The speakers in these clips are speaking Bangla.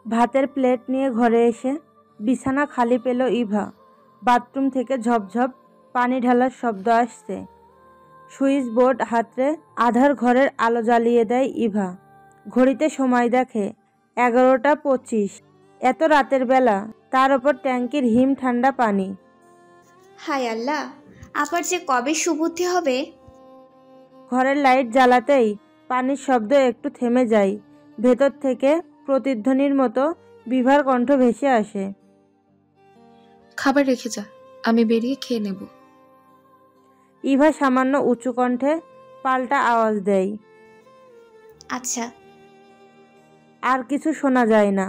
ভাতের প্লেট নিয়ে ঘরে এসে বিছানা খালি পেল ইভা। বাথরুম থেকে ঝপঝপ পানি ঢালার শব্দ আসছে। সুইচ বোর্ড হাতড়ে আধার ঘরের আলো জ্বালিয়ে দেয় ইভা। ঘড়িতে সময় দেখে 11টা 25। এত রাতের বেলা, তার ওপর ট্যাঙ্কির হিম ঠান্ডা পানি। হায় আল্লাহ, আবার যে কবে সুবুদ্ধি হবে। ঘরের লাইট জ্বালাতেই পানির শব্দ একটু থেমে যায়। ভেতর থেকে প্রতিধ্বনির মতো বিভার কণ্ঠ ভেসে আসে। খাবার রেখে যা, আমি বেরিয়ে খেয়ে নেব। ইভা সামান্য উঁচু কণ্ঠে পাল্টা আওয়াজ দেয়। আচ্ছা। আর কিছু শোনা যায় না।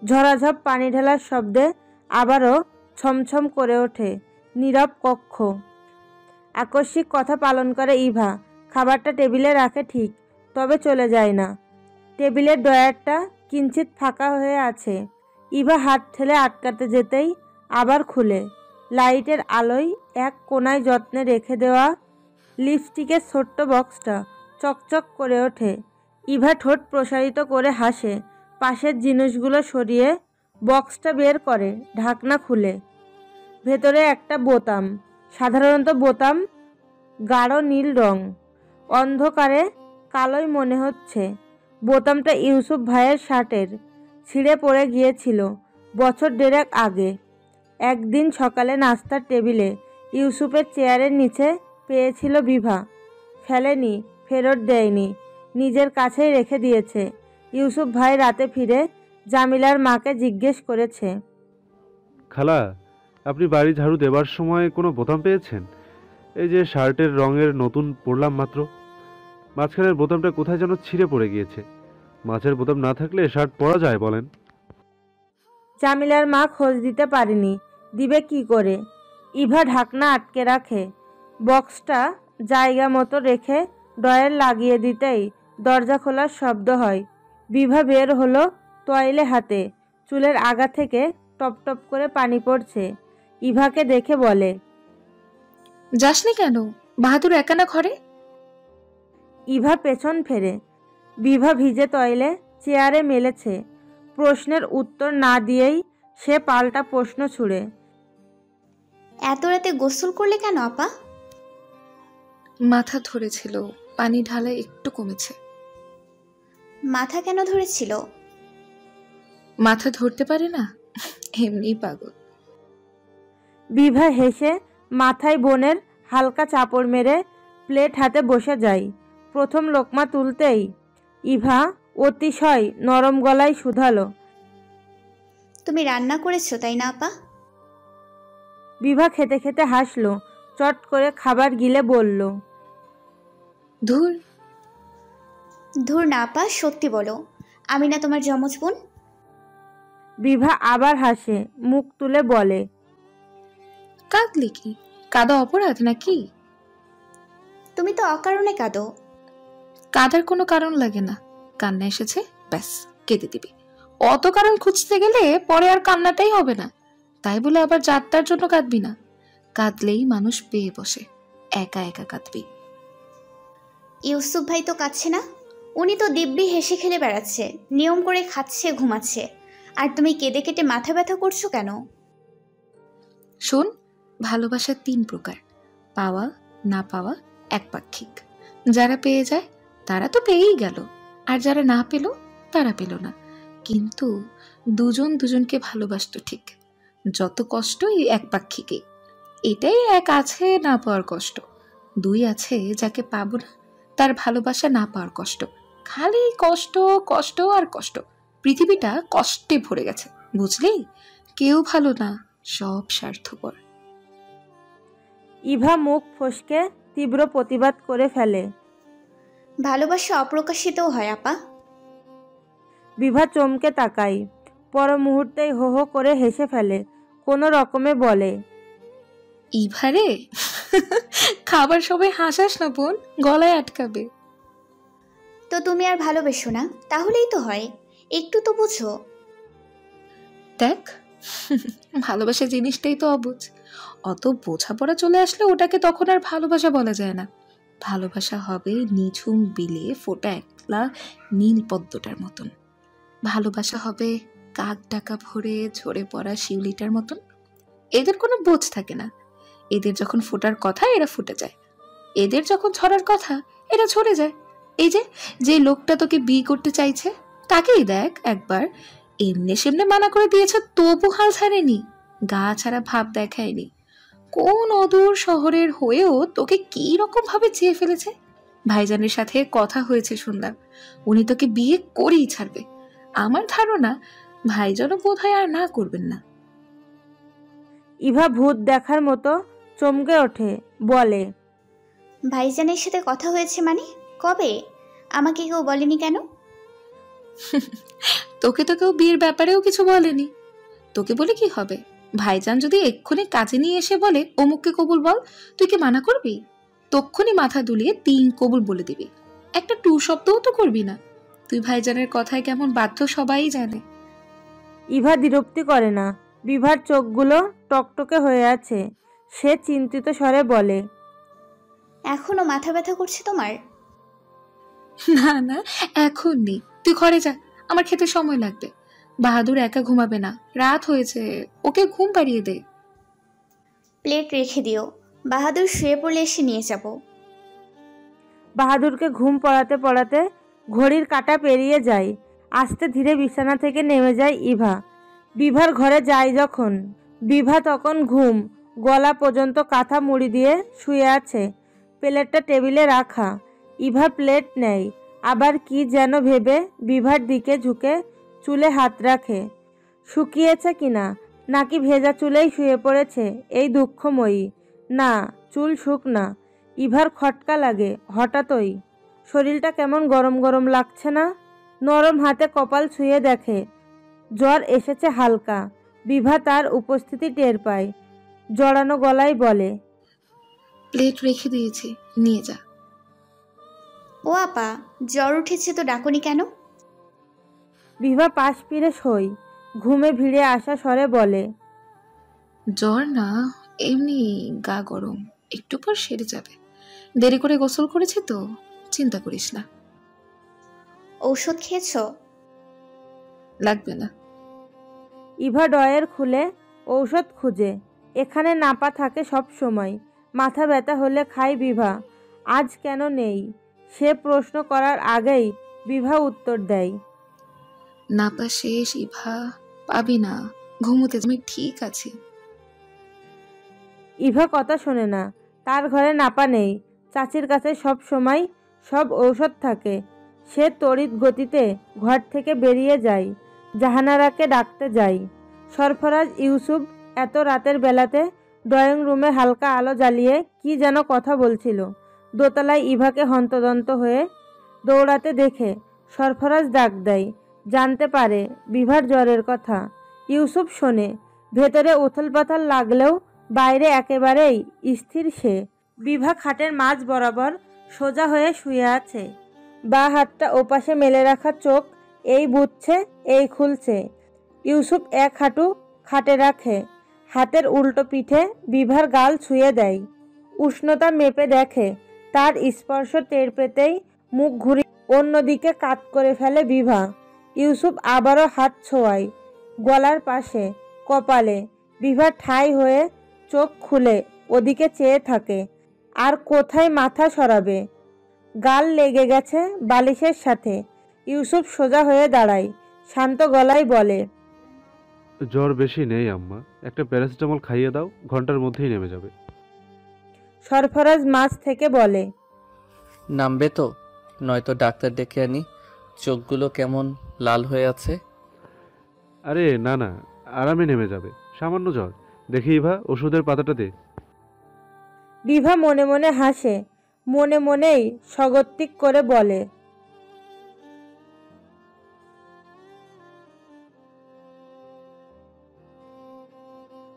ঝরাঝপ পানি ঢালার শব্দে আবারও ছমছম করে ওঠে নীরব কক্ষ। আকস্মিক কথা পালন করে ইভা। খাবারটা টেবিলে রাখে ঠিক, তবে চলে যায় না। টেবিলের ড্রয়ারটা কিঞ্চিত ফাঁকা হয়ে আছে। ইভা হাত ঠেলে আটকাতে যেতেই আবার খুলে। লাইটের আলোয় এক কোণায় যত্নে রেখে দেওয়া লিপস্টিকের ছোট্ট বক্সটা চকচক করে ওঠে। ইভা ঠোঁট প্রসারিত করে হাসে। পাশের জিনিসগুলো সরিয়ে বক্সটা বের করে ঢাকনা খুলে। ভেতরে একটা বোতাম, সাধারণত বোতাম, গাঢ় নীল রং। অন্ধকারে কালোই মনে হচ্ছে। বোতামটা ইউসুফ ভাইয়ের শার্টের, ছিঁড়ে পড়ে গিয়েছিল বছর দেড়েক আগে। একদিন সকালে নাস্তার টেবিলে ইউসুফের চেয়ারের নিচে পেয়েছিল বিভা। ফেলেনি, ফেরত দেয়নি, নিজের কাছেই রেখে দিয়েছে। ইউসুফ ভাই রাতে ফিরে জামিলার মাকে জিজ্ঞেস করেছে, খালা, আপনি বাড়ি ঝাড়ু দেবার সময় কোনো বোতাম পেয়েছেন? এই যে শার্টের রঙের নতুন পরলাম মাত্র, মাঝখানের বোতামটা কোথায় যেন ছিঁড়ে পড়ে গিয়েছে। মাছের বোতাম না থাকলে শার্ট পরা যায় বলেন? জামিলার মা খোঁজ দিতে পারেনি, দিবে কি করে। ইভা ঢাকনা আটকে রাখে। বক্সটা জায়গা মতো রেখে ড্রয়ার লাগিয়ে দিতেই দরজা খোলার শব্দ হয়। বিভা বের হলো তোয়ালে হাতে। চুলের আগা থেকে টপ টপ করে পানি পড়ছে। ইভাকে দেখে বলে, যাসনি কেন? বাহাদুর একা না ঘরে? ইভা পেছন ফেরে। বিভা ভিজে তয়লে চেয়ারে মেলেছে। প্রশ্নের উত্তর না দিয়েই সে পাল্টা প্রশ্ন ছুড়ে, এত রাতে গোসল করলে কেন আপা? মাথা ধরেছিল, পানি ঢালা একটু কমেছে। মাথা কেন ধরেছিল? মাথা ধরতে পারে না, এমনি পাগল। বিভা হেসে মাথায় বোনের হালকা চাপড় মেরে প্লেট হাতে বসে যায়। প্রথম লোকমা তুলতেই ইভা অতিশয় নরম গলায় শুধালো, তুমি রান্না করেছো তাই না আপা? বিভা খেতে খেতে হাসলো। চট করে খাবার গিলে বলল, ধুর। ধুর না আপা, সত্যি বলো, আমি না তোমার যমজ বোন? বিভা আবার হাসে, মুখ তুলে বলে, কাঁদলি কি? কাঁদা অপরাধ নাকি? তুমি তো অকারণে কাঁদো। কাঁদার কোনো কারণ লাগে না, কান্না এসেছে ব্যাস কেঁদে দিবি। অত কারণ খুঁজতে গেলে পরে আর কান্নাটাই হবে না। তাই বলে আবার যাত্রার জন্য কাঁদবি না। কাঁদলেই মানুষ পেয়ে বসে, একা একা কাঁদবি। ইউসুফ ভাই তো কাঁদছে না, উনি তো দিব্যি হেসে খেলে বেড়াচ্ছে, নিয়ম করে খাচ্ছে, ঘুমাচ্ছে, আর তুমি কেঁদে কেটে মাথা ব্যথা করছো কেন? শোন, ভালোবাসা 3 প্রকার, পাওয়া, না পাওয়া, একপাক্ষিক। যারা পেয়ে যায় তারা তো পেয়েই গেল, আর যারা না পেল তারা পেল না। কিন্তু দুজন দুজনকে ভালোবাসতো ঠিক। যত কষ্ট এই একপাক্ষিকে। এটাই এক আছে না পাওয়ার কষ্ট, 2 আছে যাকে পাবো না তার ভালোবাসা না পাওয়ার কষ্ট। খালি কষ্ট, কষ্ট আর কষ্ট। পৃথিবীটা কষ্টে ভরে গেছে, বুঝলি? কেউ ভালো না, সব স্বার্থপর। ইভা মুখ ফসকে তীব্র প্রতিবাদ করে ফেলে, ভালোবাসা অপ্রকাশিতও হয় আপা। বিভা চমকে তাকায়। পর মুহূর্তেই হো হো করে হেসে ফেলে। কোনো রকমে বলে, ইভারে খাবার সবাই হাসাস না বোন, গলায় আটকাবে। তো তুমি আর ভালোবেসো না, তাহলেই তো হয়, একটু তো বুঝো। দেখ, ভালোবাসা জিনিসটাই তো অবুঝ। অত বোঝাপড়া চলে আসলে ওটাকে তখন আর ভালোবাসা বলা যায় না। ভালোবাসা হবে নিঝুম বিলে ফোটা একলা নীল পদ্মটার মতন। ভালোবাসা হবে কাক ডাকা ভরে ঝরে পড়া শিউলিটার মতন। এদের কোনো বোঝ থাকে না। এদের যখন ফোটার কথা এরা ফুটে যায়, এদের যখন ছড়ার কথা এরা ছড়ে যায়। এই যে যে লোকটা তোকে বিয়ে করতে চাইছে তাকেই দেখ একবার, এমনি সেমনে মানা করে দিয়েছে তবু হাল ছাড়েনি, গা ছাড়া ভাব দেখায়নি। কোন অদূর শহরের হয়েও তোকে কি রকম ভাবে চেয়ে ফেলেছে। ভাইজানের সাথে কথা হয়েছে শুনলাম, উনি তোকে বিয়ে করেই ছাড়বে। আমার ধারণা ভাইজানও বোধহয় আর না করবেন না। ইভা ভূত দেখার মতো চমকে ওঠে, বলে, ভাইজানের সাথে কথা হয়েছে মানে কবে? আমাকে কেউ বলেনি কেন? তোকে তো কেউ বিয়ের ব্যাপারেও কিছু বলেনি। তোকে বলে কি হবে? ভাইজান যদি এক্ষুনি কাজে নিয়ে এসে বলে অমুককে কবুল বল, তুই কি মানা করবি? তক্ষুনি মাথা দুলিয়ে 3 কবুল বলে দিবি, একটা টু শব্দও তো করবি না। তুই ভাইজানের কথায় কেমন বাধ্য সবাই জানে। ইভা দ্বিরুক্তি করে না। বিভার চোখগুলো টকটকে হয়ে আছে। সে চিন্তিত স্বরে বলে, এখনো মাথা ব্যথা করছে তোমার? না না, এখন নেই, তুই ঘরে যা, আমার খেতে সময় লাগবে। বাহাদুর একা ঘুমাবে না, রাত হয়েছে, ওকে ঘুম পাড়িয়ে দে। প্লেট রেখে দিও, বাহাদুর শুয়ে পড়লে এসে নিয়ে যাব। বাহাদুরকে ঘুম পড়াতে পড়াতে ঘড়ির কাঁটা পেরিয়ে যায়। আস্তে ধীরে বিছানা থেকে নেমে যায় ইভা। বিভার ঘরে যায় যখন, বিভা তখন ঘুম, গলা পর্যন্ত কাঁথা মুড়ি দিয়ে শুয়ে আছে। প্লেটটা টেবিলে রাখা। ইভা প্লেট নেয়, আবার কি যেন ভেবে বিভার দিকে ঝুঁকে চুলে হাত রাখে। শুকিয়েছে কিনা, নাকি ভেজা চুলেই শুয়ে পড়েছে এই দুঃখময়ী? না, চুল শুকনা। ইভার খটকা লাগে হঠাৎই। শরীরটা কেমন গরম গরম লাগছে না? নরম হাতে কপাল ছুঁয়ে দেখে জ্বর এসেছে হালকা। বিভা তার উপস্থিতি টের পায়, জড়ানো গলায় বলে, প্লেট রেখে দিয়েছি, নিয়ে যা। ও আপা, জ্বর উঠেছে তো ডাকুনি কেন? বিভা পাশ ফিরে শোয়, ঘুমে ভিড়ে আসা স্বরে বলে, জ্বর না, এমনি গা গরম, একটু পর সেরে যাবে। দেরি করে গোসল করেছি তো, চিন্তা করিস না। ঔষধ খেয়েছো? লাগবে না। ইভা ডয়ের খুলে ঔষধ খুঁজে। এখানে নাপা থাকে সব সময়। মাথা ব্যথা হলে খায় বিভা, আজ কেন নেই? সে প্রশ্ন করার আগেই বিভা উত্তর দেয়, নাপা শেষ ইভা, পাবি না, ঘুমোতে আমি ঠিক আছি। ইভা কথা শোনে না। তার ঘরে নাপা নেই, চাচির কাছে সব সময় সব ঔষধ থাকে। সে তড়িৎ গতিতে ঘর থেকে বেরিয়ে যায়, জাহানারাকে ডাকতে যায়। সরফরাজ ইউসুফ এত রাতের বেলাতে ড্রয়িং রুমে হালকা আলো জ্বালিয়ে কি যেন কথা বলছিল। দোতলায় ইভাকে হন্তদন্ত হয়ে দৌড়াতে দেখে সরফরাজ ডাক দেয়। জানতে পারে বিভার জ্বরের কথা। ইউসুফ শোনে। ভেতরে উথলপাথল লাগলেও বাইরে একেবারেই স্থির সে। বিভা খাটের মাঝ বরাবর সোজা হয়ে শুয়ে আছে। বা হাতটা ওপাশে মেলে রাখা, চোখ এই বুঝছে এই খুলছে। ইউসুফ এক হাঁটু খাটে রাখে, হাতের উল্টো পিঠে বিভার গাল ছুঁয়ে দেয়। উষ্ণতা মেপে দেখে, তার স্পর্শ টের পেতেই মুখ ঘুরিয়ে অন্যদিকে কাত করে ফেলে বিভা। ইউসুফ আবারও হাত ছোঁয়ায় গলার পাশে, কপালে। বিভা ঠাই হয়ে চোখ খুলে ওদিকে চেয়ে থাকে। আর কোথায় মাথা সরাবে? গাল লেগে গেছে বালিশের সাথে। ইউসুফ সোজা হয়ে দাঁড়ায়, শান্ত গলায় বলে, জ্বর বেশি নেই আম্মা, একটা প্যারাসিটামল খাইয়ে দাও, ঘন্টার মধ্যেই নেমে যাবে। সরফরাজ মাছ থেকে বলে, নামবে তো, নয়তো ডাক্তার ডেকে আনি। চোখগুলো কেমন লাল হয়ে আছে। আরে না না, আরামে নেমে যাবে, সামান্য জ্বর। দেখি ইভা, ওষুধের পাতাটা দে। বিভা মনে মনে হাসে, মনে মনেই স্বগতিক করে বলে,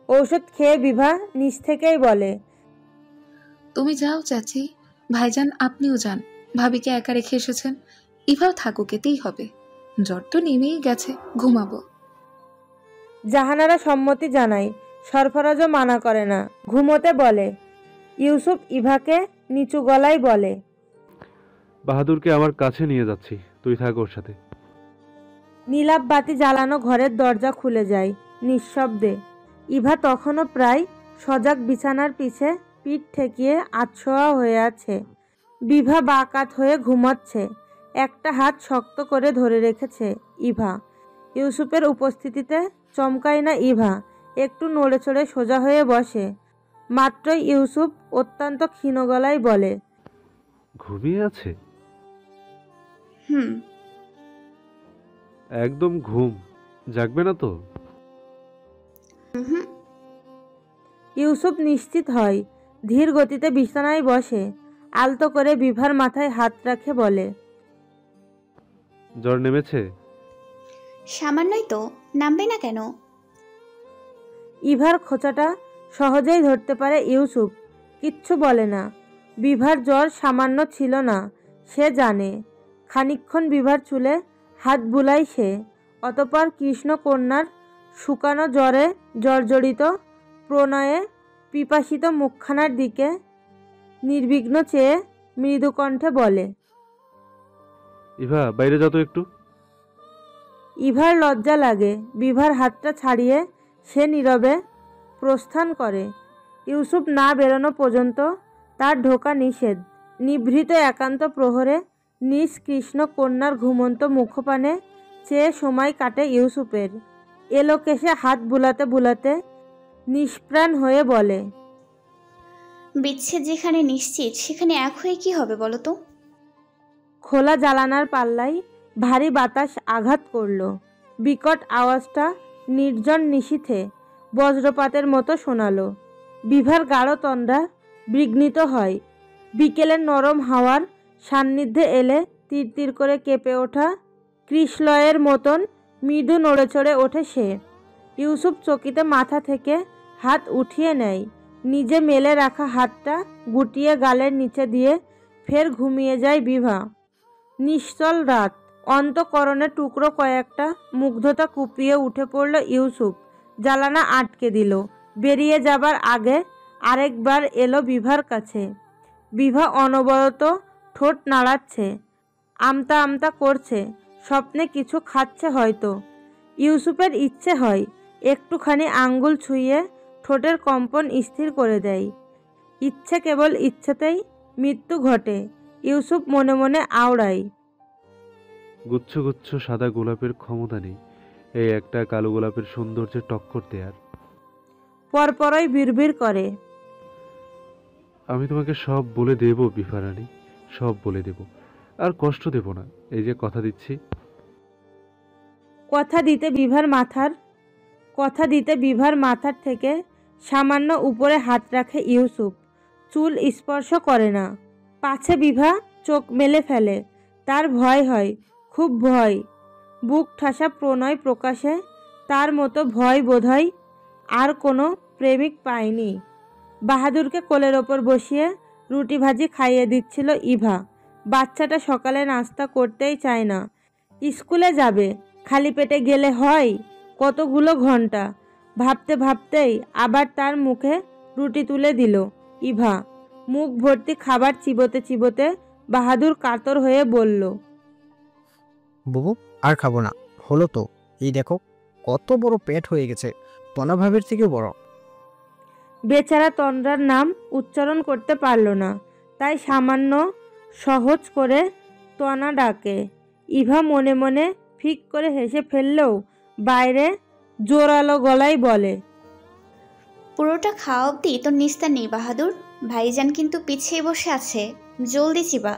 ঔষধ খেয়ে বিভা নিজ থেকেই বলে, তুমি যাও চাচি, ভাইজান আপনিও যান, ভাবিকে একা রেখে এসেছেন, ইভাও থাকুক, এতেই হবে। জ্বর তো নেমেই গেছে, ঘুমাবো। জাহানারা সম্মতি জানায়। সরফরাজও মানা করে না, ঘুমোতে বলে। ইউসুফ ইভাকে নিচু গলায় বলে, বাহাদুরকে আমার কাছে নিয়ে যাচ্ছি, তুই থাক ওর সাথে। নীলাভ বাতি জ্বালানো ঘরের দরজা খুলে যায় নিঃশব্দে। ইভা তখনও প্রায় সজাগ বিছানার পিছে পিঠ ঠেকিয়ে আতশোয়া হয়ে আছে। বিভা বাকাত হয়ে ঘুমাচ্ছে। একটা হাত শক্ত করে ধরে রেখেছে ইভা। ইউসুফের উপস্থিতিতে চমকায় না ইভা, একটু নড়ে চড়ে সোজা হয়ে বসে। মাত্রই ইউসুফ অত্যন্ত ক্ষীণ গলায় বলে, ঘুমিয়ে আছে? হুম। একদম ঘুম, জাগবে না তো? হুম। ইউসুফ নিশ্চিত হয়, ধীর গতিতে বিছানায় বসে, আলতো করে বিভার মাথায় হাত রাখে বলে, জ্বর নেমেছে? সামান্যই তো, নামবে না কেন? ইভার খোঁচাটা সহজেই ধরতে পারে ইউসুফ, কিচ্ছু বলে না। বিভার জ্বর সামান্য ছিল না, সে জানে। খানিকক্ষণ বিভার চুলে হাত বুলায় সে, অতঃপর কৃষ্ণকন্যার শুকানো জ্বরে জর্জরিত, প্রণয়ে পিপাসিত মুখখানার দিকে নির্বিঘ্ন চেয়ে মৃদু কণ্ঠে বলে, ইভা, বাইরে যা তো একটু। ইভার লজ্জা লাগে। বিভার হাতটা ছাড়িয়ে সে নীরবে প্রস্থান করে। ইউসুফ না বেরোনো পর্যন্ত তার ঢোকা নিষেধ। নিভৃত একান্ত প্রহরে নিজ কৃষ্ণ কন্যার ঘুমন্ত মুখপানে চেয়ে সময় কাটে ইউসুফের। এলোকেশে হাত বুলাতে বুলাতে নিষ্প্রাণ হয়ে বলে, বিচ্ছেদ যেখানে নিশ্চিত সেখানে এক হয়ে কি হবে বলো তো? খোলা জানালার পাল্লায় ভারী বাতাস আঘাত করল। বিকট আওয়াজটা নির্জন নিশীথে বজ্রপাতের মতো শোনালো। বিভার গাঢ় তন্দ্রা বিঘ্নিত হয়। বিকেলের নরম হাওয়ার সান্নিধ্যে এলে তিরতির করে কেঁপে ওঠা কৃষ্লয়ের মতন মৃদু নড়ে চড়ে ওঠে সে। ইউসুফ চকিতে মাথা থেকে হাত উঠিয়ে নেয়। নিজে মেলে রাখা হাতটা গুটিয়ে গালের নিচে দিয়ে ফের ঘুমিয়ে যায় বিভা। নিশ্চল রাত, অন্তঃকরণে টুকরো কয়েকটা মুগ্ধতা কুপিয়ে উঠে পড়ল ইউসুফ। জ্বালানা আটকে দিল। বেরিয়ে যাবার আগে আরেকবার এলো বিভার কাছে। বিভা অনবরত ঠোঁট নাড়াচ্ছে, আমতা আমতা করছে, স্বপ্নে কিছু খাচ্ছে হয়তো। ইউসুফের ইচ্ছে হয় একটুখানি আঙ্গুল ছুঁয়ে ঠোঁটের কম্পন স্থির করে দেয়। ইচ্ছে কেবল ইচ্ছেতেই মৃত্যু ঘটে, ইউসুফ মনে মনে আওড়ায়। গুচ্ছ গুচ্ছ সাদা গোলাপের ক্ষমতা নেই এই একটা কালো গোলাপের সৌন্দর্যে টক্কর দেয়ার। পরপরই বিড়বিড় করে, আমি তোমাকে সব বলে দেব বিভারানী, সব বলে দেব, আর কষ্ট দেব না, এই যে কথা দিচ্ছি। কথা দিতে বিভার মাথার থেকে সামান্য উপরে হাত রাখে ইউসুফ। চুল স্পর্শ করে না। পাছে বিভা চোখ মেলে ফেলে। তার ভয় হয়, খুব ভয়। বুক ঠাসা প্রণয় প্রকাশে তার মতো ভয় বোধহয় আর কোনো প্রেমিক পায়নি। বাহাদুরকে কোলের ওপর বসিয়ে রুটি ভাজি খাইয়ে দিচ্ছিল ইভা। বাচ্চাটা সকালে নাস্তা করতেই চায় না। স্কুলে যাবে, খালি পেটে গেলে হয়? কতগুলো ঘন্টা। ভাবতে ভাবতেই আবার তার মুখে রুটি তুলে দিল ইভা। মুখ ভর্তি খাবার চিবোতে চিবোতে বাহাদুর কাতর হয়ে বলল, বুবু, আর খাবো না, হলো তো। এই দেখো কত বড় পেট হয়ে গেছে, তনাভাবের থেকেও বড়। বেচারা তন্দ্রার নাম উচ্চারণ করতে পারল না, তাই সামান্য সহজ করে তনা ডাকে। ইভা মনে মনে ফিক করে হেসে ফেললেও বাইরে জোরালো গলায় বলে, পুরোটা খাওয়া অব্দি তোর নিস্তার নেই বাহাদুর। ভাইজান কিন্তু পিছিয়ে বসে আছে, জলদি চিবা।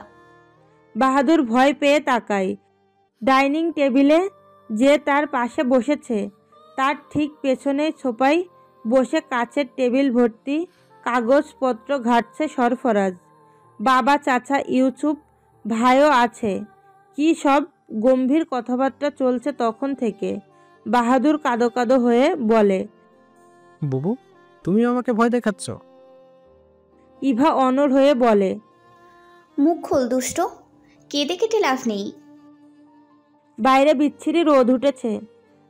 বাহাদুর ভয় পেয়ে তাকায়। ডাইনিং টেবিলে যে তার পাশে বসেছে তার ঠিক পেছনেই ছোপায় বসে কাচের টেবিল ভর্তি কাগজপত্র ঘাটছে সরফরাজ। বাবা, চাচা, ইউসুফ ভাইও আছে। কি সব গম্ভীর কথাবার্তা চলছে তখন থেকে। বাহাদুর কাঁদো কাঁদো হয়ে বলে, বুবু, তুমিও আমাকে ভয় দেখাচ্ছ? ইভা অনড় হয়ে বলে, মুখ খোল দুষ্ট, কেঁদে কেটে লাভ নেই। বাইরে বিচ্ছিরি রোদ উঠেছে।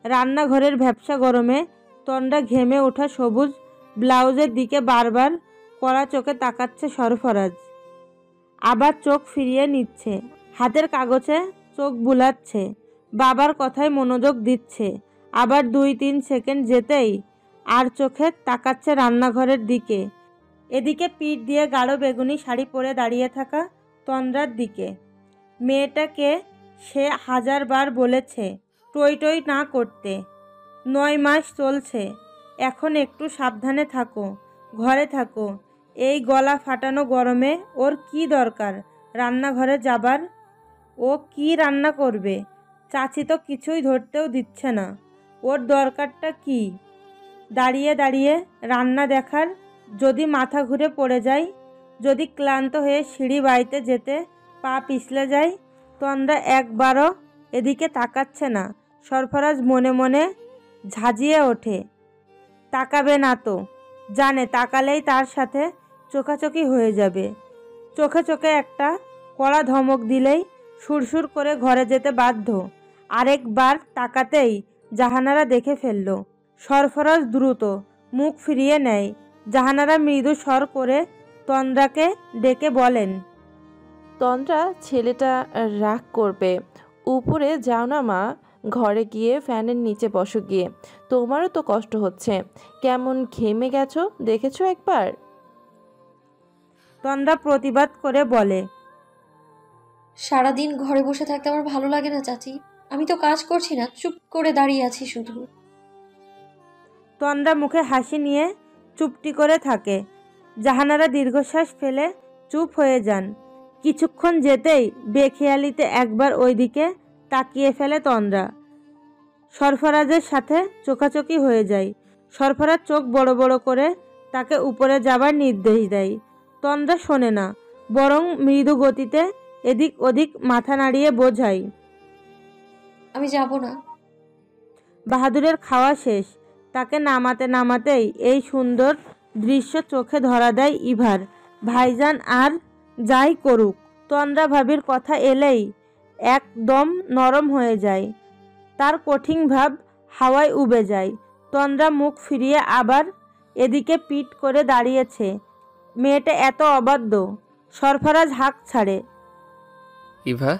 রান্নাঘরের ভ্যাপসা গরমে তন্ডা ঘেমে ওঠা সবুজ ব্লাউজের দিকে বারবার কড়া চোখে তাকাচ্ছে সরফরাজ। আবার চোখ ফিরিয়ে নিচ্ছে, হাতের কাগজে চোখ বুলাচ্ছে। বাবার কথায় মনোযোগ দিচ্ছে। আবার 2-3 সেকেন্ড যেতেই আর চোখে তাকাচ্ছে রান্নাঘরের দিকে। এদিকে পিঠ দিয়ে গাঢ় বেগুনি শাড়ি পরে দাঁড়িয়ে থাকা তন্দ্রার দিকে। মেয়েটাকে সে 1000 বার বলেছে টই টই না করতে। 9 মাস চলছে। এখন একটু সাবধানে থাকো, ঘরে থাকো। এই গলা ফাটানো গরমে ওর কি দরকার রান্নাঘরে যাবার? ও কি রান্না করবে? চাচি তো কিছুই ধরতেও দিচ্ছে না। ওর দরকারটা কি দাঁড়িয়ে দাঁড়িয়ে রান্না দেখার? যদি মাথা ঘুরে পড়ে যায়, যদি ক্লান্ত হয়ে সিঁড়ি বাইতে যেতে পা পিছলে যায়। তন্দ্রা একবারও এদিকে তাকাচ্ছে না। সরফরাজ মনে মনে ঝাঁঝিয়ে ওঠে। তাকাবে না তো, জানে তাকালেই তার সাথে চোখাচোখি হয়ে যাবে। চোখে চোখে একটা কড়া ধমক দিলেই সুরসুর করে ঘরে যেতে বাধ্য। আরেকবার তাকাতেই জাহানারা দেখে ফেলল। সরফরাজ দ্রুত মুখ ফিরিয়ে নেয়। জাহানারা মৃদু স্বর করে তন্দ্রাকে ডেকে বলেন, তন্দ্রা, ছেলেটা রাগ করবে। উপরে যাও না মা, ঘরে গিয়ে ফ্যানের নিচে বসো গিয়ে। তোমারও তো কষ্ট হচ্ছে, কেমন ঘেমে গেছো দেখেছো একবার? তন্দ্রা প্রতিবাদ করে বলে, সারাদিন ঘরে বসে থাকতে আমার ভালো লাগে না চাচি। আমি তো কাজ করছি না, চুপ করে দাঁড়িয়ে আছি শুধু। তন্দ্রা মুখে হাসি নিয়ে চুপটি করে থাকে। জাহানারা দীর্ঘশ্বাস ফেলে চুপ হয়ে যান। কিছুক্ষণ যেতেই বেখেয়ালিতে একবার ওইদিকে তাকিয়ে ফেলে তন্দ্রা। সরফরাজের সাথে চোখাচোখি হয়ে যায়। সরফরাজ চোখ বড় বড় করে তাকে উপরে যাবার নির্দেশ দেয়। তন্দ্রা শোনে না, বরং মৃদু গতিতে এদিক ওদিক মাথা নাড়িয়ে বোঝায়, আমি যাব না। বাহাদুরের খাওয়া শেষ। তাকে নামাতে নামাতেই এই সুন্দর দৃশ্য চোখে ধরা দেয় ইভার। ভাইজান আর যাই করুক, তন্দ্রা ভাবির কথা এলেই একদম নরম হয়ে যায়। তার কঠিন ভাব হাওয়ায় উবে যায়। তন্দ্রা মুখ ফিরিয়ে আবার এদিকে পিঠ করে দাঁড়িয়েছে। মেয়েটা এত অবাধ্য। সরফরাজ হাঁক ছাড়ে। ইভা,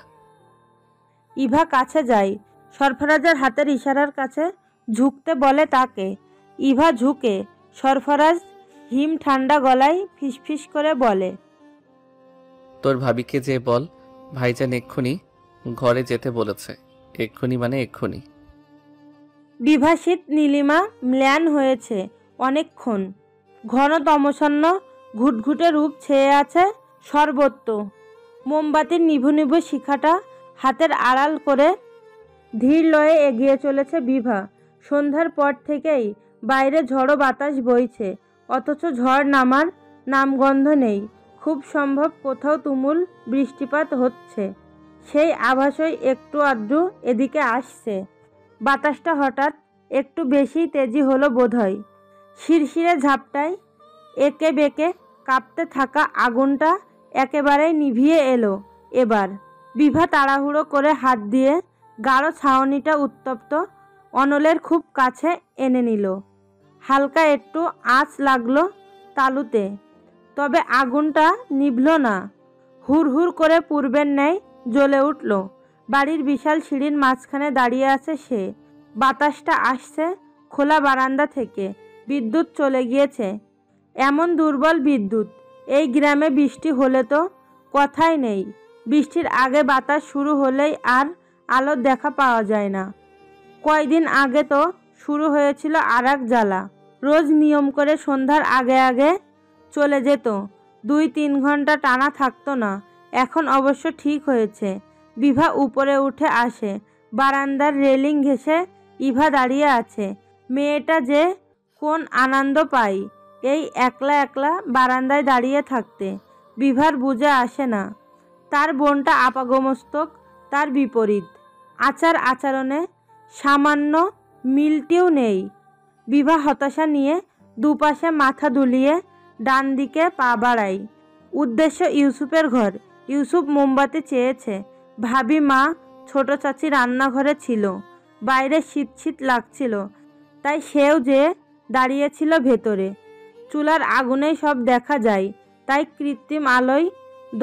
ইভা কাছে যায়। সরফরাজের হাতের ইশারার কাছে ঝুঁকতে বলে তাকে। ইভা ঝুঁকে। সরফরাজ হিম ঠান্ডা গলায় ফিসফিস করে বলে, তোর ভাবিকে যে বল ভাইজান এক্ষুনি ঘরে যেতে বলেছে। এক্ষুনি মানে এক্ষুনি। বিভাসিত নীলিমা ম্লান হয়েছে অনেকক্ষণ। ঘন তমসন্ন ঘুটঘুটে রূপ ছেয়ে আছে সর্বত্র। মোমবাতির নিভু নিভু শিখাটা হাতের আড়াল করে ধীর লয়ে এগিয়ে চলেছে বিভা। সন্ধ্যার পর থেকেই বাইরে ঝড়ো বাতাস বইছে, অথচ ঝড় নামার নামগন্ধ নেই। খুব সম্ভব কোথাও তুমুল বৃষ্টিপাত হচ্ছে। সেই আভাসই একটু আধটু এদিকে আসছে। বাতাসটা হঠাৎ একটু বেশি তেজি হলো বোধহয়। শিরশিরে ঝাপটায় একে বেঁকে কাঁপতে থাকা আগুনটা একেবারেই নিভিয়ে এলো এবার। বিভা তাড়াহুড়ো করে হাত দিয়ে গাঢ় ছাউনিটা উত্তপ্ত অনলের খুব কাছে এনে নিল। হালকা একটু আঁচ লাগলো তালুতে, তবে আগুনটা নিভল না। হুড় হুড় করে পূর্বের ন্যায় জ্বলে উঠল। বাড়ির বিশাল সিঁড়ির মাঝখানে দাঁড়িয়ে আছে সে। বাতাসটা আসছে খোলা বারান্দা থেকে। বিদ্যুৎ চলে গিয়েছে। এমন দুর্বল বিদ্যুৎ, এই গ্রামে বৃষ্টি হলে তো কথাই নেই। বৃষ্টির আগে বাতাস শুরু হলেই আর আলোর দেখা পাওয়া যায় না। কয়দিন আগে তো শুরু হয়েছিল আর এক জ্বালা। রোজ নিয়ম করে সন্ধ্যার আগে আগে চলে যেত। 2-3 ঘন্টা টানা থাকতো না। এখন অবশ্য ঠিক হয়েছে। বিভা উপরে উঠে আসে। বারান্দার রেলিং ঘেঁষে ইভা দাঁড়িয়ে আছে। মেয়েটা যে কোন আনন্দ পায় এই একলা একলা বারান্দায় দাঁড়িয়ে থাকতে। বিভার বুঝে আসে না। তার বোনটা আপাগমস্তক তার বিপরীত। আচার আচরণে সামান্য মিলটিও নেই। বিভা হতাশা নিয়ে দুপাশে মাথা দুলিয়ে ডান দিকে পা বাড়ায়। উদ্দেশ্য ইউসুফের ঘর। ইউসুফ মোমবাতি চেয়েছে। ভাবি মা ছোট চাচি রান্নাঘরে ছিল। বাইরে শীত শীত লাগছিল, তাই সেও যে দাঁড়িয়েছিল ভেতরে। চুলার আগুনেই সব দেখা যায়, তাই কৃত্রিম আলোয়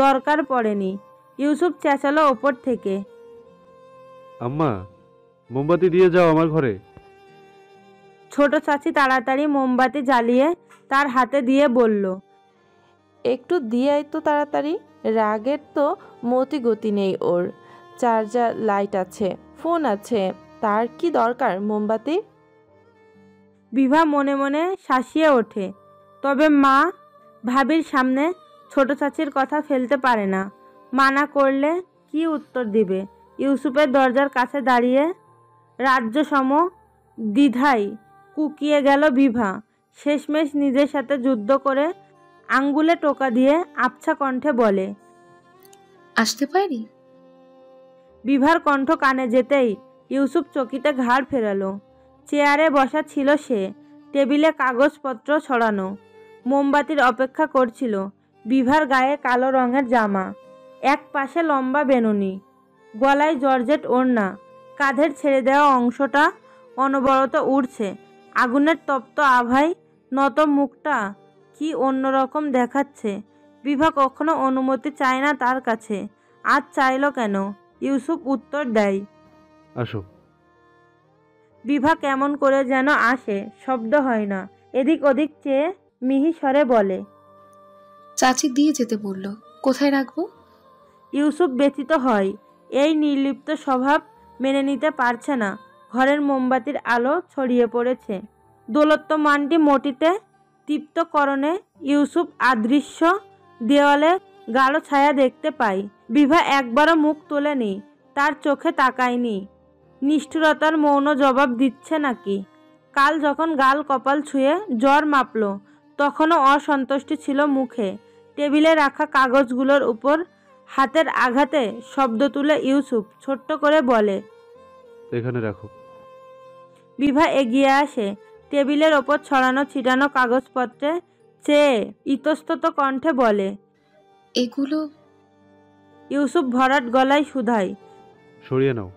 দরকার পড়েনি। ইউসুফ চেঁচালো ওপর থেকে, আম্মা মোমবাতি দিয়ে যাও আমার ঘরে। ছোট চাচি তাড়াতাড়ি মোমবাতি জ্বালিয়ে তার হাতে দিয়ে বলল, একটু দিয়ে আয় তো তাড়াতাড়ি। রাগের তো মতি গতি নেই ওর। চার্জার লাইট আছে, ফোন আছে, তার কি দরকার মোমবাতি? বিভা মনে মনে শাসিয়ে ওঠে। তবে মা ভাবির সামনে ছোট চাচির কথা ফেলতে পারে না। মানা করলে কি উত্তর দিবে? ইউসুফের দরজার কাছে দাঁড়িয়ে রাজ্যসম দ্বিধায় কুকিয়ে গেল বিভা। শেষমেশ নিজের সাথে যুদ্ধ করে আঙ্গুলে টোকা দিয়ে আবছা কণ্ঠে বলে, আসতে পারি? বিভার কণ্ঠ কানে যেতেই ইউসুফ চকিতে ঘাড় ফেরালো। চেয়ারে বসা ছিল সে, টেবিলে কাগজপত্র ছড়ানো, মোমবাতির অপেক্ষা করছিল। বিভার গায়ে কালো রঙের জামা, এক পাশে লম্বা বেনুনি, গলায় জর্জেট ওড়না, কাঁধের ছেড়ে দেওয়া অংশটা অনবরত উড়ছে আগুনের তপ্ত আভায়। নত মুখটা কি অন্যরকম দেখাচ্ছে। বিভা কখনো অনুমতি চায় না তার কাছে, আজ চাইল কেন? ইউসুফ উত্তর দেয়, আসো। বিভা কেমন করে যেন আসে, শব্দ হয় না। এদিক ওদিক চেয়ে মিহি স্বরে বলে, চাচি দিয়ে যেতে বলল, কোথায় রাখবো? ইউসুফ ব্যথিত হয়। এই নির্লিপ্ত স্বভাব মেনে নিতে পারছে না। ঘরের মোমবাতির আলো ছড়িয়ে পড়েছে দোলত্যমানটি মটিতে তৃপ্তকরণে। ইউসুফ আদৃশ্য দেওয়ালে গাঢ় ছায়া দেখতে পায়। বিভা একবারও মুখ তোলেনি, তার চোখে তাকায়নি। নিষ্ঠুরতার মৌন জবাব দিচ্ছে নাকি? কাল যখন গাল কপাল ছুঁয়ে জ্বর মাপল, তখনও অসন্তুষ্টি ছিল মুখে। টেবিলে রাখা কাগজগুলোর উপর হাতের আঘাতে শব্দ তুলে ইউসুফ ছোট্ট করে বলে, এখানে রাখো। বিভা এগিয়ে আসে, টেবিলের ওপর ছড়ানো ছিটানো কাগজপত্রে চেয়ে ইতস্তত কণ্ঠে বলে, এগুলো? ইউসুফ ভরাট গলায় শুধায়। সরিয়ে নাও।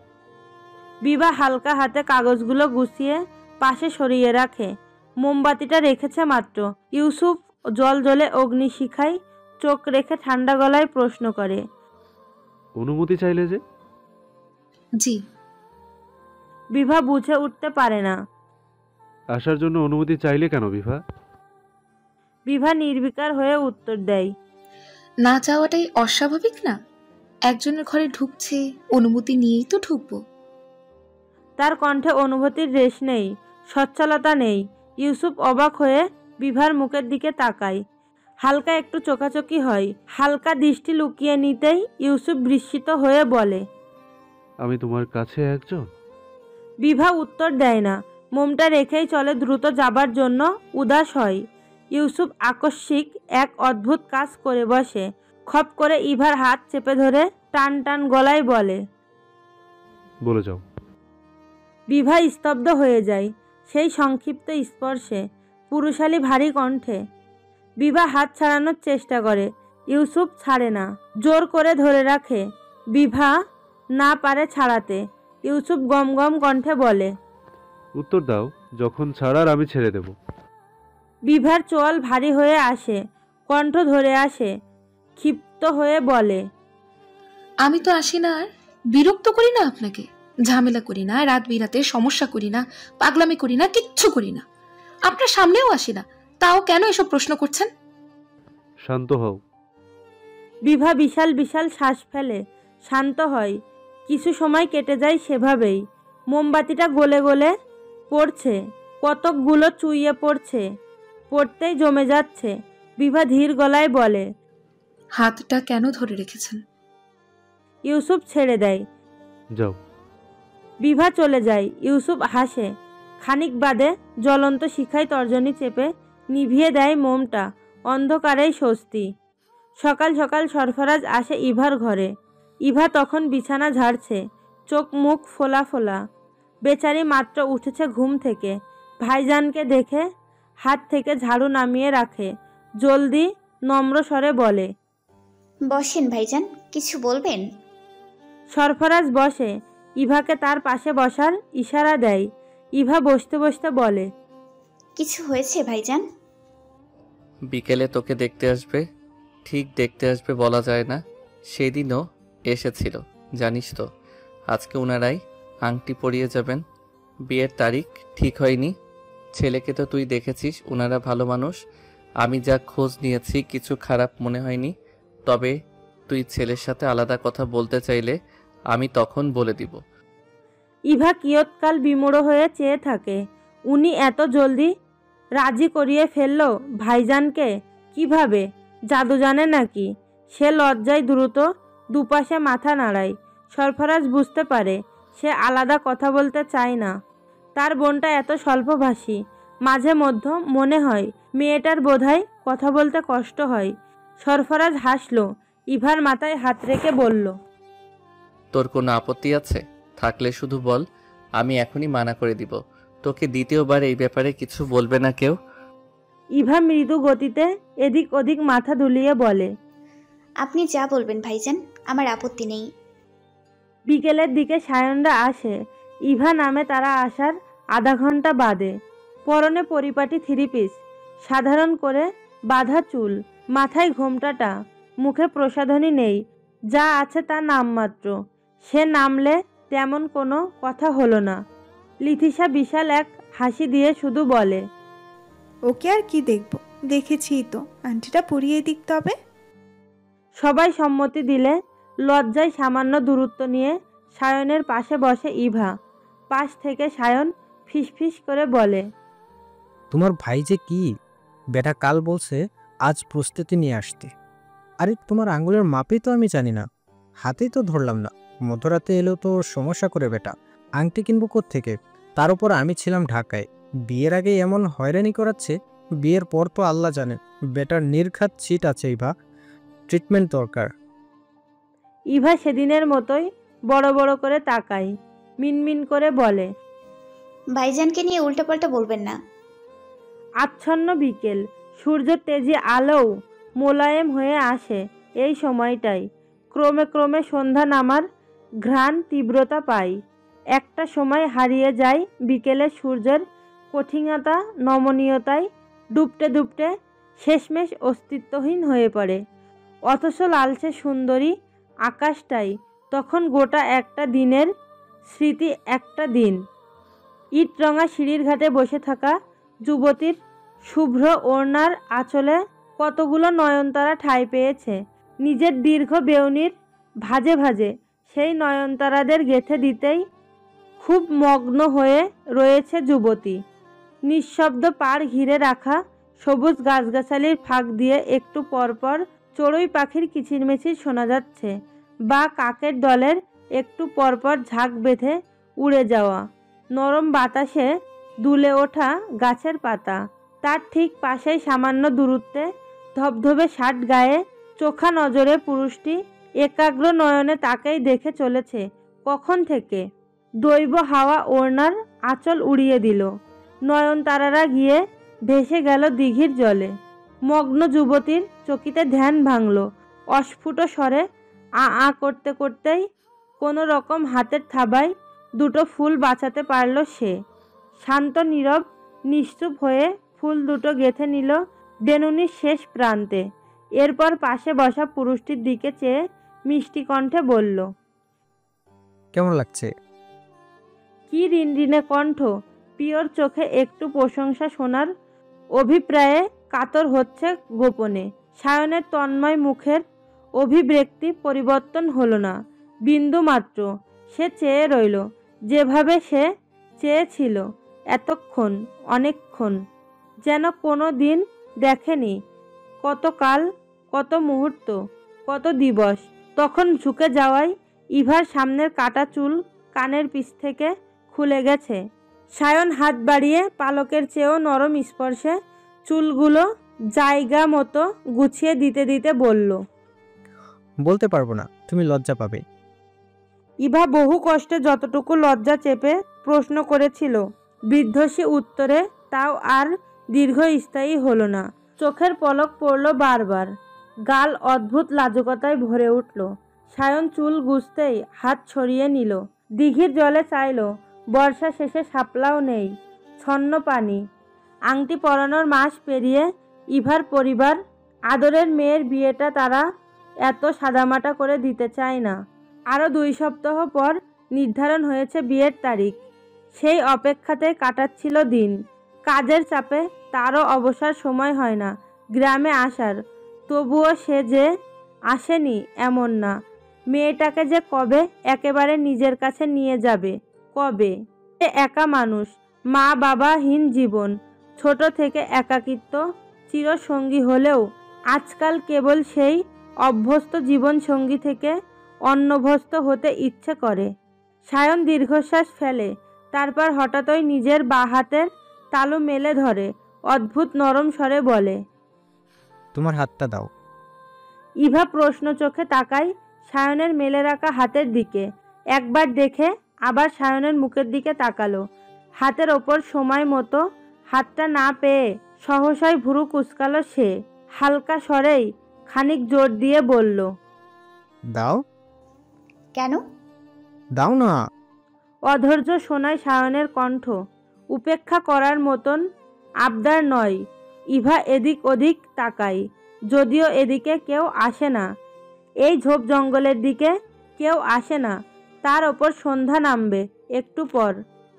বিভা হালকা হাতে কাগজগুলো গুছিয়ে পাশে সরিয়ে রাখে। মোমবাতিটা রেখেছে মাত্র। ইউসুফ জল জ্বলে অগ্নিশিখায় চোখ রেখে ঠান্ডা গলায় প্রশ্ন করে, অনুমতি চাইলে যে? জি। বিভা বুঝে উঠতে পারে না। আসার জন্য অনুমতি চাইলে কেন বিভা? বিভা নির্বিকার হয়ে উত্তর দেয়, না চাওয়াটাই অস্বাভাবিক না? একজনের ঘরে ঢুকছে, অনুমতি নিয়েই তো ঢুকবো। তার কণ্ঠে অনুভূতির রেশ নেই, সচ্ছলতা নেই। ইউসুফ অবাক হয়ে বিভার মুখের দিকে তাকায়। হালকা একটু চোখাচোখি হয়। হালকা দৃষ্টি লুকিয়ে নিতেই ইউসুফ বিস্মিত হয়ে বলে, আমি তোমার কাছে একজন? বিভা উত্তর দেয় না। মোমটা রেখেই চলে দ্রুত যাবার জন্য উদাস হয়। ইউসুফ আকস্মিক এক অদ্ভুত কাজ করে বসে। খপ করে ইভার হাত চেপে ধরে টান টান গলায় বলে, বলে যাও। বিভা স্তব্ধ হয়ে যায় সেই সংক্ষিপ্ত স্পর্শে, পুরুষালী ভারী কণ্ঠে। বিভা হাত ছাড়ানোর চেষ্টা করে, ইউসুফ ছাড়ে না, জোর করে ধরে রাখে। বিভা না পারে ছাড়াতে। ইউসুফ গম গম কণ্ঠে বলে, উত্তর দাও, যখন ছাড়ার আমি ছেড়ে দেব। বিভার চোয়াল ভারী হয়ে আসে, কণ্ঠ ধরে আসে, ক্ষিপ্ত হয়ে বলে, আমি তো আসি না আর, বিরক্ত করি না আপনাকে, ঝামেলা করি না, রাত বিরাতে সমস্যা করি না, পাগলামি করি না, কিচ্ছু করি না। আপনার সামনেও আসি না, তাও কেন এসব প্রশ্ন করছেন? শান্ত হও। বিভা বিশাল বিশাল শ্বাস ফেলে, শান্ত হয়। কিছু সময় কেটে যায় সেভাবেই। মোমবাতিটা গলে গলে পড়ছে, কতকগুলো চুইয়ে পড়ছে, পড়তেই জমে যাচ্ছে। বিভা ধীর গলায় বলে, হাতটা কেন ধরে রেখেছেন? ইউসুফ ছেড়ে দেয়। যাও। বিভা চলে যায়। ইউসুফ হাসে। খানিক বাদে জ্বলন্ত শিখায় তর্জনী চেপে নিভিয়ে দেয় মোমটা। অন্ধকারেই স্বস্তি। সকাল সকাল সরফরাজ আসে ইভার ঘরে। ইভা তখন বিছানা ঝাড়ছে, চোখ মুখ ফোলা ফোলা। বেচারি মাত্র উঠেছে ঘুম থেকে। ভাইজানকে দেখে হাত থেকে ঝাড়ু নামিয়ে রাখে। জলদি নম্র স্বরে বলে, বসেন ভাইজান, কিছু বলবেন? সরফরাজ বসে। ইভাকে তার পাশে বসার ইশারা দেয়। ইভা বসতে বসতে বলে, কিছু হয়েছে ভাইজান? বিকেলে তোকে দেখতে আসবে, ঠিক দেখতে আসবে বলা যায় না। সেদিনও এসেছিল, জানিস তো। আজকে ওনারাই আংটি পরিয়ে যাবেন। বিয়ের তারিখ ঠিক হয়নি। ছেলেকে তো তুই দেখেছিস, ওনারা ভালো মানুষ। আমি যা খোঁজ নিয়েছি কিছু খারাপ মনে হয়নি। তবে তুই ছেলের সাথে আলাদা কথা বলতে চাইলে আমি তখন বলে দিব। ইভা কিয়ৎকাল বিমূঢ় হয়ে চেয়ে থাকে। উনি এত জলদি রাজি করিয়ে ফেলল ভাইজানকে কিভাবে? জাদু জানে নাকি? সে লজ্জায় দ্রুত দুপাশে মাথা নাড়ায়। সরফরাজ বুঝতে পারে সে আলাদা কথা বলতে চায় না। তার বোনটা এত স্বল্পভাষী। মাঝে মধ্যে মনে হয় মেয়েটার বোধহয় কথা বলতে কষ্ট হয়। সরফরাজ হাসল। ইভার মাথায় হাত রেখে বলল, তোর কোনো আপত্তি আছে? থাকলে শুধু বল, আমি এখনই মানা করে দিব। তোকে দ্বিতীয়বার এই ব্যাপারে কিছু বলবে না কেউ। ইভা মৃদু গতিতে এদিক ওদিক মাথা দুলিয়ে বলে, আপনি যা বলবেন ভাইজান, আমার আপত্তি নেই। বিকেলের দিকে সায়নরা আসে। ইভা নামে তারা আসার আধা ঘন্টা বাদে। পরনে পরিপাটি থ্রি পিস, সাধারণ করে বাঁধা চুল, মাথায় ঘোমটাটা, মুখে প্রসাধনী নেই, যা আছে তা নামমাত্র। সে নামলে তেমন কোনো কথা হলো না। লিথিসা বিশাল এক হাসি দিয়ে শুধু বলে, ওকে আর কি দেখবো, দেখেছি তো, আন্টিটা পরিয়ে দিক তবে। সবাই সম্মতি দিলে লজ্জায় সামান্য দূরত্ব নিয়ে সায়নের পাশে বসে ইভা। পাশ থেকে সায়ন ফিসফিস করে বলে, তোমার ভাই যে কি বেটা কাল বলছে আজ প্রস্তুতি নিয়ে আসতে। আরে তোমার আঙ্গুলের মাপই তো আমি জানি না, হাতেই তো ধরলাম না। মধ্যরাতে এলেও তো সমস্যা করে বেটা। আংটি কিনবো কোত্থেকে? তার উপর আমি ছিলাম ঢাকায়। বিয়ের আগে এমন হয়রানি করাচ্ছে, বিয়ের পর তো আল্লাহ জানেন। বেটার নির্ঘাত ছিট আছে ইভা, ট্রিটমেন্ট দরকার। ইভা সেদিনের মতোই বড় বড় করে তাকায়, মিনমিন করে বলে, ভাইজানকে নিয়ে উল্টাপাল্টা বলবেন না। আচ্ছন্ন বিকেল, সূর্যের তেজি আলোও মোলায়েম হয়ে আসে এই সময়টাই। ক্রমে ক্রমে সন্ধ্যা নামার ঘ্রাণ তীব্রতা পায়। একটা সময় হারিয়ে যায় বিকেলের সূর্যের কঠিনতা নমনীয়তায়। ডুবতে ডুবতে শেষমেশ অস্তিত্বহীন হয়ে পড়ে। অথচ লালচে সুন্দরী আকাশটাই তখন গোটা একটা দিনের স্মৃতি। একটা দিন ইট রঙা সিঁড়ির ঘাটে বসে থাকা যুবতীর শুভ্র ওড়নার আঁচলে কতগুলো নয়নতারা ঠাঁই পেয়েছে। নিজের দীর্ঘ বেউনির ভাঁজে ভাঁজে সেই নয়নতারাদের গেঁথে দিতেই খুব মগ্ন হয়ে রয়েছে যুবতী। নিঃশব্দ পাড় ঘিরে রাখা সবুজ গাছগাছালির ফাঁক দিয়ে একটু পরপর চড়ুই পাখির কিচিরমিচির শোনা যাচ্ছে, বা কাকের দলের একটু পরপর ঝাঁক বেঁধে উড়ে যাওয়া। নরম বাতাসে দুলে ওঠা গাছের পাতা। তার ঠিক পাশেই সামান্য দূরত্বে ধবধবে শার্ট গায়ে চোখা নজরে পুরুষটি একাগ্র নয়নে তাকেই দেখে চলেছে কখন থেকে। দৈব হাওয়া ওড়নার আঁচল উড়িয়ে দিল। নয়নতারারা গিয়ে ভেসে গেল দিঘির জলে। মগ্ন যুবতীর চকিতে ধ্যান ভাঙল। অস্ফুট স্বরে আ করতে করতেই কোনো রকম হাতের থাবায় দুটো ফুল বাঁচাতে পারল সে। শান্ত নীরব নিশ্চুপ হয়ে ফুল দুটো গেঁথে নিল বেনুনির শেষ প্রান্তে। এরপর পাশে বসা পুরুষটির দিকে চেয়ে মিষ্টি কণ্ঠে বলল, কেমন লাগছে? কি রিনরিনে কণ্ঠ! পিওর চোখে একটু প্রশংসা শোনার অভিপ্রায়ে কাতর হচ্ছে গোপনে। সায়নের তন্ময় মুখের অভিব্যক্তি পরিবর্তন হলো না বিন্দু মাত্র। সে চেয়ে রইল যেভাবে সে চেয়েছিল এতক্ষণ, অনেকক্ষণ, যেন কোনো দিন দেখেনি। কত কাল, কত মুহূর্ত, কত দিবস। তখন ঝুঁকে যাওয়ায় ইভার সামনের কাটা চুল কানের পিছ থেকে খুলে গেছে। সায়ন হাত বাড়িয়ে পালকের চেয়েও নরম স্পর্শে চুলগুলো জায়গা মতো গুছিয়ে দিতে দিতে বলল, বলতে পারবো না, তুমি লজ্জা পাবে। ইভা বহু কষ্টে যতটুকু লজ্জা চেপে প্রশ্ন করেছিল বিধ্বসী উত্তরে তাও আর দীর্ঘস্থায়ী হলো না। চোখের পলক পড়ল বারবার। গাল অদ্ভুত লাজুকতায় ভরে উঠল। সায়ন চুল গুছতেই হাত ছড়িয়ে নিল। দিঘির জলে চাইল। বর্ষা শেষে শাপলাও নেই, ছন্ন পানি। আংটি পরানোর মাস পেরিয়ে ইভার পরিবার আদরের মেয়ের বিয়েটা তারা এত সাদামাটা করে দিতে চায় না। আরও 2 সপ্তাহ পর নির্ধারণ হয়েছে বিয়ের তারিখ। সেই অপেক্ষাতে কাটাচ্ছিল দিন। কাজের চাপে তারও অবসর সময় হয় না গ্রামে আসার। তবুও সে যে আসেনি এমন না। মেয়েটাকে যে কবে একেবারে নিজের কাছে নিয়ে যাবে, কবে। সে একা মানুষ, মা বাবাহীন জীবন, ছোট থেকে একাকিত্ব চিরসঙ্গী হলেও আজকাল কেবল সেই অভ্যস্ত জীবনসঙ্গী থেকে অন্যভ্যস্ত হতে ইচ্ছে করে। সায়ন দীর্ঘশ্বাস ফেলে, তারপর হঠাৎই নিজের বাঁ হাতের তালু মেলে ধরে অদ্ভুত নরম স্বরে বলে, তোমার হাতটা দাও। ইভা প্রশ্ন চোখে তাকায় সায়নের মেলে রাখা হাতের দিকে। একবার দেখে আবার সায়নের মুখের দিকে তাকালো। হাতের ওপর সময় মতো হাতটা না পেয়ে সহসাই ভুরু কুঁচকালো সে। হালকা স্বরেই খানিক জোর দিয়ে বলল, দাও। কেন? দাও না। অধৈর্য শোনায় সায়নের কণ্ঠ। উপেক্ষা করার মতন আবদার নয়। ইভা এদিক ওদিক তাকায়, যদিও এদিকে কেউ আসে না। এই ঝোপ জঙ্গলের দিকে কেউ আসে না। তার ওপর সন্ধ্যা নামবে একটু পর।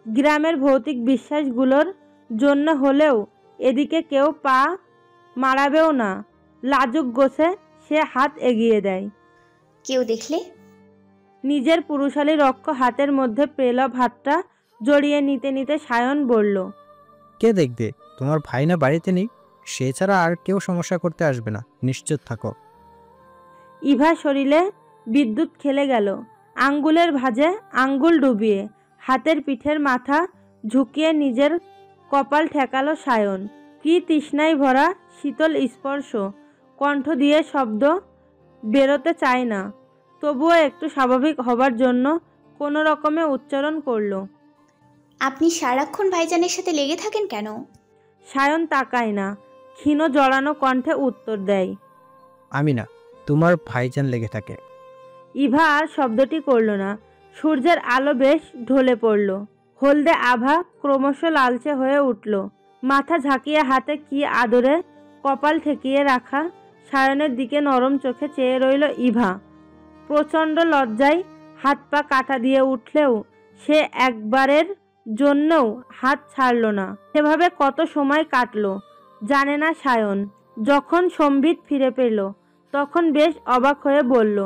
গ্রামের ভৌতিক বিশ্বাসগুলোর জন্য হলেও এদিকে কেউ পা মারাবেও না। লাজুক গোছে সে হাত এগিয়ে দেয়। কেউ দেখলে? নিজের পুরুষালী রক্ষ হাতের মধ্যে প্রেলভ হাতটা জড়িয়ে নিতে নিতে সায়ন বলল, কে দেখবে? তোমার ভাই না বাড়িতে নেই? সে ছাড়া আর কেউ সমস্যা করতে আসবে না, নিশ্চিত থাকো। ইভা শরীরে বিদ্যুৎ খেলে গেল। আঙ্গুলের ভাঁজে আঙ্গুল ডুবিয়ে হাতের পিঠের মাথা ঝুঁকিয়ে নিজের কপাল ঠেকালো সায়ন। কি তৃষ্ণায় ভরা শীতল স্পর্শ। কণ্ঠ দিয়ে শব্দ বেরোতে চায় না, তবুও একটু স্বাভাবিক হবার জন্য কোনো রকমে উচ্চারণ করলো, আপনি সারাক্ষণ ভাইজানের সাথে লেগে থাকেন কেন? সায়ন তাকায় না, ক্ষীণ জড়ানো কণ্ঠে উত্তর দেয়, আমি না, তোমার ভাইজান লেগে থাকে। ইভা আর শব্দটি করল না। সূর্যের আলো বেশ ঢলে পড়ল। হলদে আভা ক্রমশ লালচে হয়ে উঠল। মাথা ঝাঁকিয়ে হাতে কি আদরে কপাল ঠেকিয়ে রাখা সায়নের দিকে নরম চোখে চেয়ে রইল ইভা। প্রচণ্ড লজ্জায় হাত পা কাটা দিয়ে উঠলেও সে একবারের জন্যও হাত ছাড়ল না। সেভাবে কত সময় কাটলো জানে না সায়ন। যখন সম্বিত ফিরে পেল তখন বেশ অবাক হয়ে বলল,